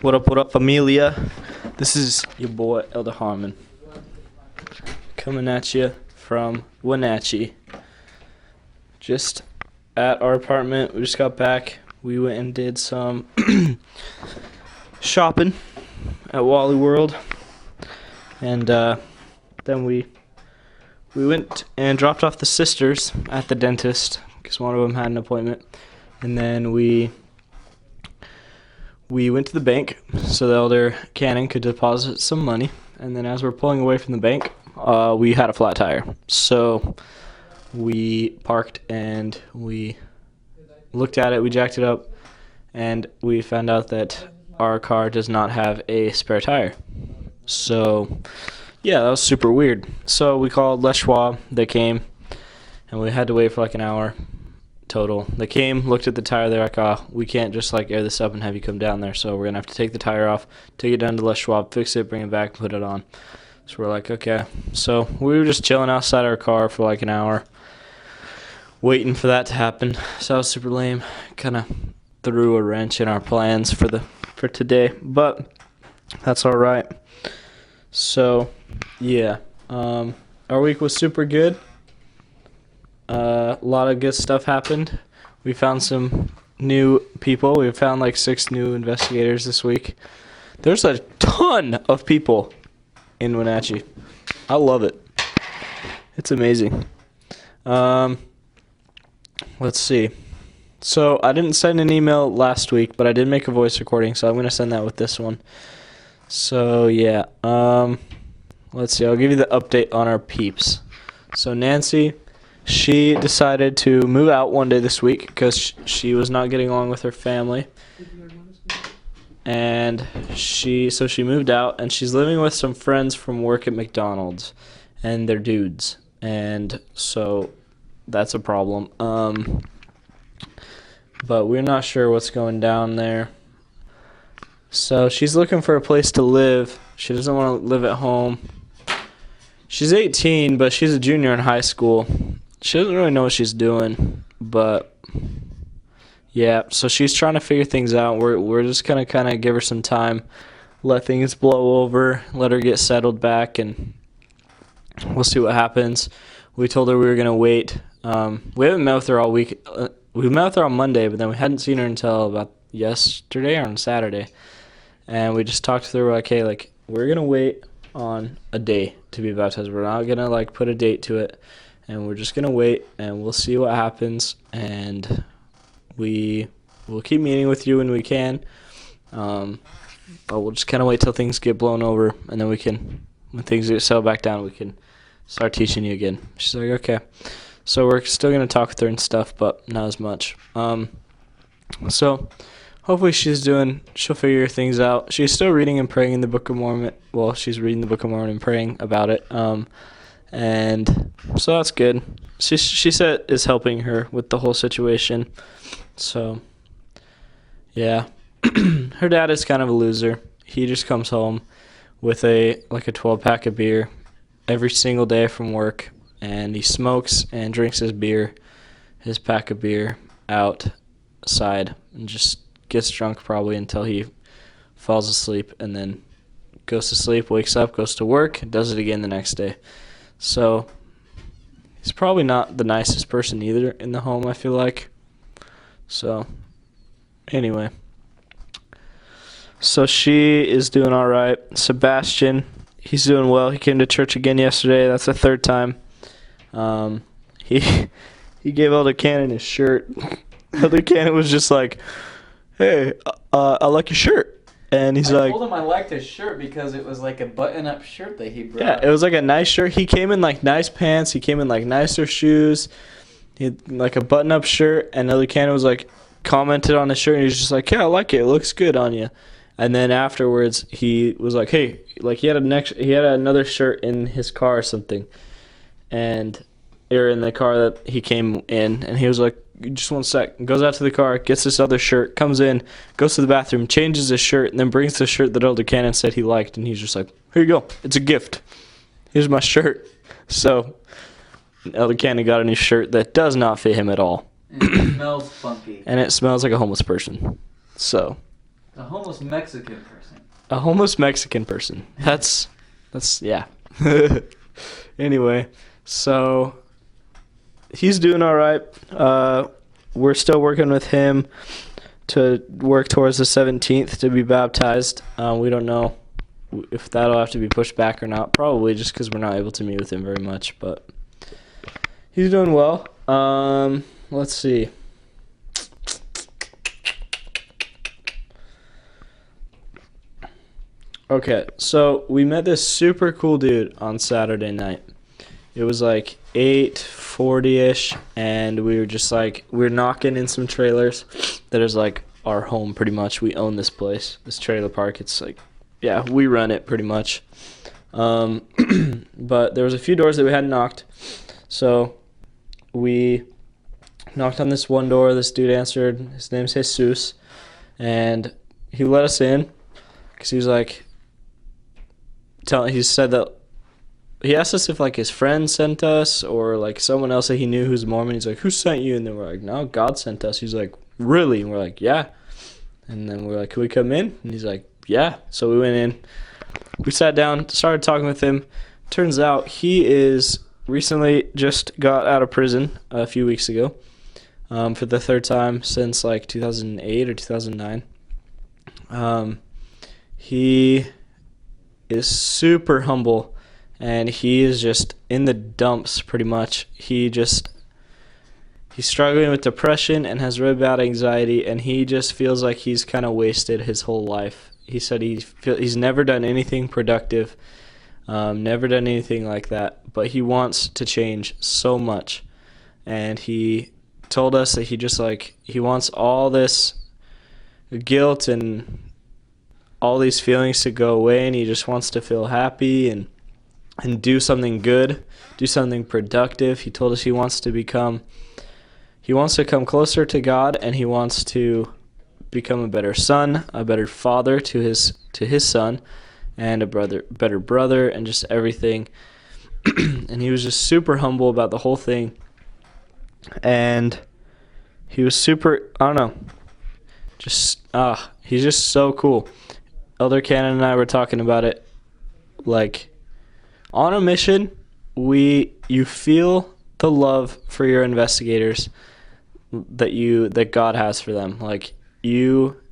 What up, familia? This is your boy, Elder Harman, coming at you from Wenatchee. Just at our apartment. We just got back. We went and did some shopping at Wally World. And then we went and dropped off the sisters at the dentist because one of them had an appointment. And then we went to the bank so the Elder Cannon could deposit some money. And then as we're pulling away from the bank, we had a flat tire. So we parked and we looked at it, we jacked it up, and we found out that our car does not have a spare tire. So yeah, that was super weird. So we called Les Schwab. They came, and we had to wait for like an hour total. They came, looked at the tire. They're like, we can't just like air this up and have you come down there. So we're going to have to take the tire off, take it down to Les Schwab, fix it, bring it back, put it on. So we're like, okay. So we were just chilling outside our car for like an hour, waiting for that to happen. So that was super lame. Kind of threw a wrench in our plans for today, but that's all right. So yeah, our week was super good. A lot of good stuff happened. We found some new people. We found like 6 new investigators this week. There's a ton of people in Wenatchee. I love it. It's amazing. Let's see. So I didn't send an email last week, but I did make a voice recording, so I'm going to send that with this one. So yeah, let's see. I'll give you the update on our peeps. So Nancy, she decided to move out one day this week because she was not getting along with her family. And she moved out, and she's living with some friends from work at McDonald's, and they're dudes. And so that's a problem. But we're not sure what's going down there. So she's looking for a place to live. She doesn't want to live at home. She's 18, but she's a junior in high school. She doesn't really know what she's doing, but yeah, so she's trying to figure things out. We're just going to kind of give her some time, let things blow over, let her get settled back, and we'll see what happens. We told her we were going to wait. We haven't met with her all week. We met with her on Monday, but then we hadn't seen her until about yesterday or on Saturday. And we just talked to her, like, hey, like, we're going to wait on a day to be baptized. We're not going to, like, put a date to it. And we're just going to wait, and we'll see what happens. And we'll keep meeting with you when we can. But we'll just kind of wait till things get blown over. And then when things get settled back down, we can start teaching you again. She's like, okay. So we're still going to talk with her and stuff, but not as much. So hopefully she'll figure things out. She's still reading and praying in the Book of Mormon. Well, she's reading the Book of Mormon and praying about it. And so that's good. She said is helping her with the whole situation. So, yeah. Her dad is kind of a loser. He just comes home with a 12-pack of beer every single day from work. And he smokes and drinks his pack of beer outside, and just gets drunk probably until he falls asleep, and then goes to sleep, wakes up, goes to work, does it again the next day. So he's probably not the nicest person either in the home, I feel like. So anyway. So she is doing all right. Sebastian, he's doing well. He came to church again yesterday. That's the 3rd time. He gave Elder Cannon his shirt. Elder Cannon was just like, hey, I like your shirt. And he's like, I told him I liked his shirt because it was like a button-up shirt that he brought. Yeah, it was like a nice shirt. He came in like nice pants. He came in like nicer shoes. He had like a button-up shirt. And Elder Cannon was like, commented on his shirt. And he was just like, yeah, I like it. It looks good on you. And then afterwards, he was like, hey, like he had another shirt in his car or something. Or in the car that he came in, and he was like, just one sec, goes out to the car, gets this other shirt, comes in, goes to the bathroom, changes his shirt, and then brings the shirt that Elder Cannon said he liked, and he's just like, here you go, it's a gift. Here's my shirt. So Elder Cannon got a new shirt that does not fit him at all. And it smells funky. And it smells like a homeless person. So A homeless Mexican person. A homeless Mexican person. That's yeah. Anyway, so he's doing all right. We're still working with him to work towards the 17th to be baptized. We don't know if that'll have to be pushed back or not. Probably just because we're not able to meet with him very much. But he's doing well. Let's see. Okay, so we met this super cool dude on Saturday night. It was like 8:40ish, and we were just like, we're knocking in some trailers that is like our home pretty much. We own this place, this trailer park. It's like, yeah, we run it pretty much. But there was a few doors that we hadn't knocked, so we knocked on this one door. This dude answered. His name's Jesus, and he let us in because he was like, he said that he asked us if like his friend sent us or like someone else that he knew who's Mormon. He's like, who sent you? And then we're like, no, God sent us. He's like, really? And we're like, yeah. And then we're like, can we come in? And he's like, yeah. So we went in. We sat down, started talking with him. Turns out he is recently just got out of prison a few weeks ago for the third time since like 2008 or 2009. He is super humble, and he is just in the dumps pretty much. He's struggling with depression and has really bad anxiety, and he just feels like he's kind of wasted his whole life. He said he's never done anything productive, never done anything like that, but he wants to change so much. And he told us that he wants all this guilt and all these feelings to go away, and he just wants to feel happy and do something good, do something productive. He told us he wants to come closer to God, and he wants to become a better son, a better father to his son, and a better brother, and just everything. And he was just super humble about the whole thing, and he was super, I don't know, he's just so cool. Elder Cannon and I were talking about it. Like, on a mission, you feel the love for your investigators that God has for them. Like,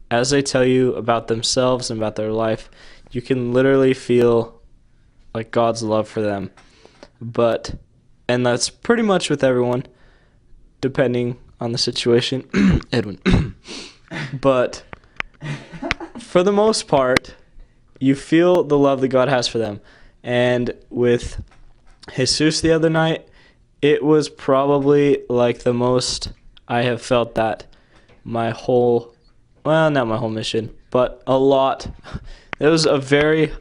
as they tell you about themselves and about their life, you can literally feel like God's love for them. And that's pretty much with everyone, depending on the situation. Edwin. But for the most part, you feel the love that God has for them. And with Jesus the other night, it was probably like the most I have felt that not my whole mission, but a lot. It was a very,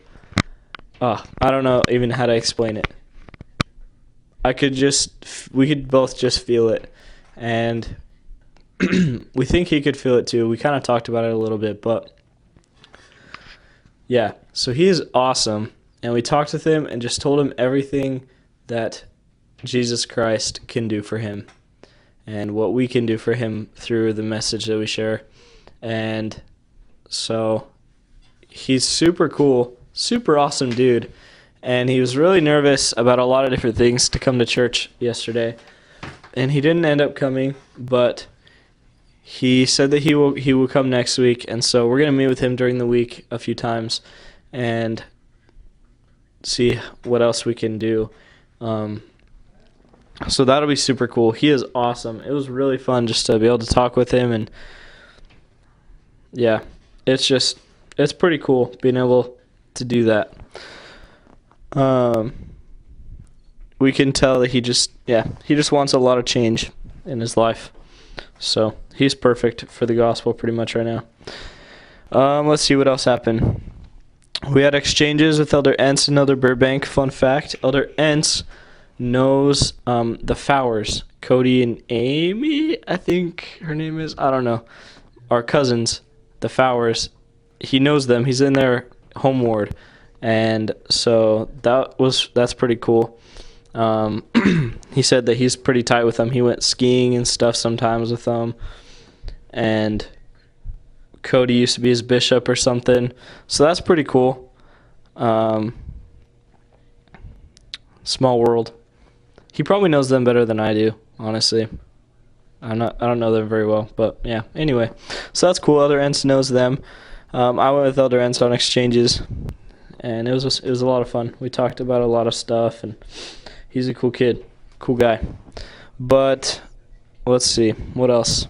I don't know even how to explain it. We could both just feel it. And we think he could feel it too. We kind of talked about it a little bit, but yeah, so he is awesome, and we talked with him and just told him everything that Jesus Christ can do for him and what we can do for him through the message that we share. And so he's super cool, super awesome dude, and he was really nervous about a lot of different things to come to church yesterday, and he didn't end up coming, but he said that he will come next week, and so we're going to meet with him during the week a few times and see what else we can do. So that'll be super cool. He is awesome. It was really fun just to be able to talk with him, and yeah, it's pretty cool being able to do that. We can tell that he just wants a lot of change in his life. So he's perfect for the gospel pretty much right now. Let's see what else happened. We had exchanges with Elder Entz and Elder Burbank. Fun fact, Elder Entz knows the Fowers, Cody and Amy, I think her name is. I don't know. Our cousins, the Fowers. He knows them. He's in their home ward. And so that's pretty cool. He said that he's pretty tight with them. He went skiing and stuff sometimes with them, and Cody used to be his bishop or something. So that's pretty cool. Small world. He probably knows them better than I do, honestly. I don't know them very well, but yeah. Anyway, so that's cool. Elder Entz knows them. I went with Elder Entz on exchanges, and it was a lot of fun. We talked about a lot of stuff, and he's a cool kid, cool guy. But let's see, what else?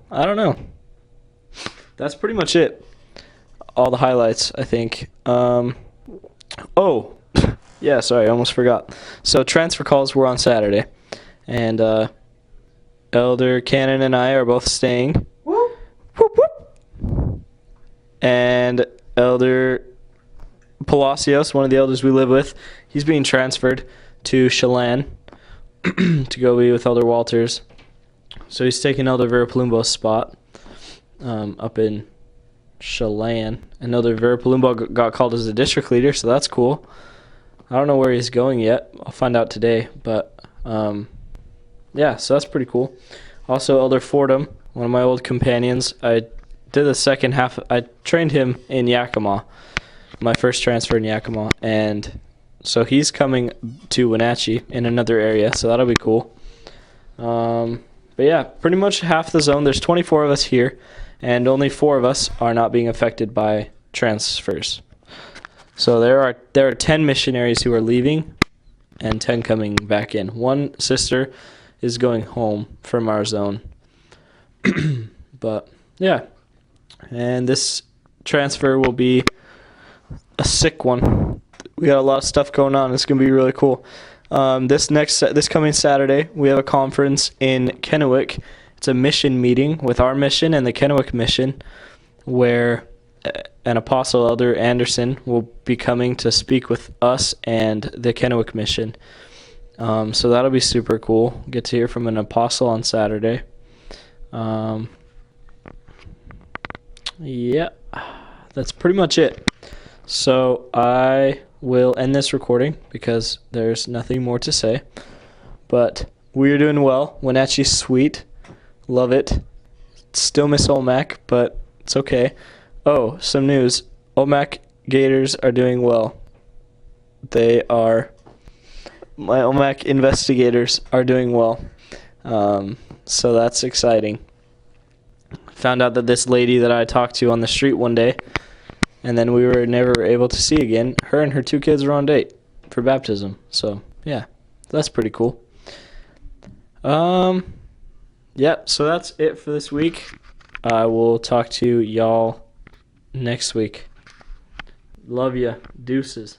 I don't know. That's pretty much it. All the highlights, I think. Oh, yeah, sorry, I almost forgot. So transfer calls were on Saturday, and Elder Cannon and I are both staying. Whoop, whoop. And Elder Palacios, one of the elders we live with, he's being transferred to Chelan to go be with Elder Walters. So he's taking Elder Verapalumbo's spot up in Chelan. And Elder Verapalumbo got called as a district leader, so that's cool. I don't know where he's going yet. I'll find out today. But, yeah, so that's pretty cool. Also, Elder Fordham, one of my old companions, I did the second half. I trained him in Yakima, my first transfer in Yakima. And so he's coming to Wenatchee in another area, so that'll be cool. But yeah, pretty much half the zone. There's 24 of us here, and only 4 of us are not being affected by transfers. So there are 10 missionaries who are leaving and 10 coming back in. One sister is going home from our zone. But yeah, and this transfer will be a sick one. We got a lot of stuff going on. It's going to be really cool. This coming Saturday, we have a conference in Kennewick. It's a mission meeting with our mission and the Kennewick mission, where an Apostle Elder Anderson will be coming to speak with us and the Kennewick mission. So that'll be super cool. Get to hear from an apostle on Saturday. Yeah, that's pretty much it. So I will end this recording because there's nothing more to say. But we're doing well. Wenatchee's sweet. Love it. Still miss Olmec, but it's okay. Oh, some news. Olmec Gators are doing well. My Olmec investigators are doing well. So that's exciting. Found out that this lady that I talked to on the street one day, and then we were never able to see again, her and her 2 kids were on date for baptism. So, yeah, that's pretty cool. Yep, so that's it for this week. I will talk to y'all next week. Love ya. Deuces.